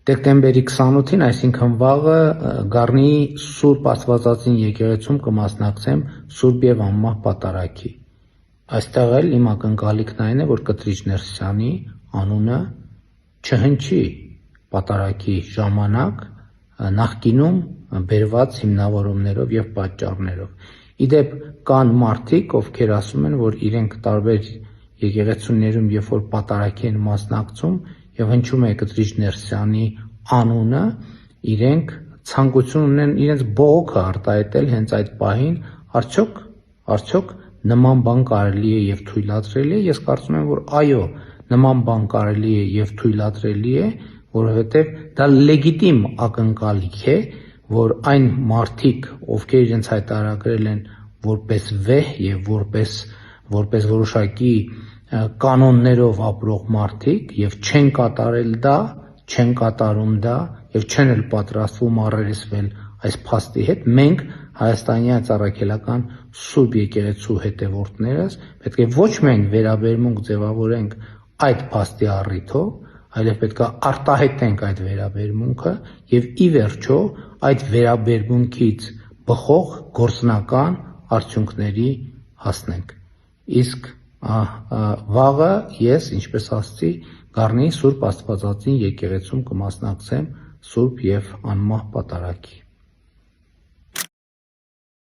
Դեկտեմբերի 28-ին, այսինքն վաղը, Գառնի Սուրբ Աստվածածին եկեղեցում կմասնակցեմ Սուրբ եւ Անմահ Պատարագի։ Այստեղ էլ իմ ակնկալիքն այն է, որ Կտրիչ Ներսյանի անունը չհնչի պատարագի ժամանակ նախկինում բերված հիմնավորումներով եւ պատճառներով։ Իդեպ կան մարդիկ, ովքեր ասում են, որ իրենք տարբեր եկեղեցիներում, երբ որ պատարագի են մասնակցում եւ հնչում է Կտրիչ Ներսյանի անունը, իրենք ցանկություն ունեն իրենց բողոքը արտահայտել հենց այդ պահին, արդյոք նման բան կարելի է եւ թույլատրելի է։ Ես կարծում եմ, որ այո, նման բան կարելի է եւ թույլատրելի է, որովհետեւ դա լեգիտիմ ակնկալիք է, որ այն մարդիկ, ովքեր իրենց հայտարարել են որպես վեհ եւ որպես որոշակի կանոններով ապրող մարդիկ եւ չեն կատարել դա, չեն կատարում դա եւ չեն էլ պատրաստվում առերեսվել այս փաստի հետ, մենք Հայաստանյան Ծառայքելական Սուրբ Եկեղեցու հետևորդներս պետք է ոչ միայն վերաբերմունք ձևավորենք այդ փաստի առիթով, այլև պետք է արտահայտենք այդ վերաբերմունքը եւ ի վերջո այդ վերաբերմունքից բխող գործնական արդյունքների հասնենք։ Իսկ վաղը ես, ինչպես ասացի, Գառնի Սուրբ Աստվածածին եկեղեցում կմասնակցեմ Սուրբ եւ Անմահ Պատարագի։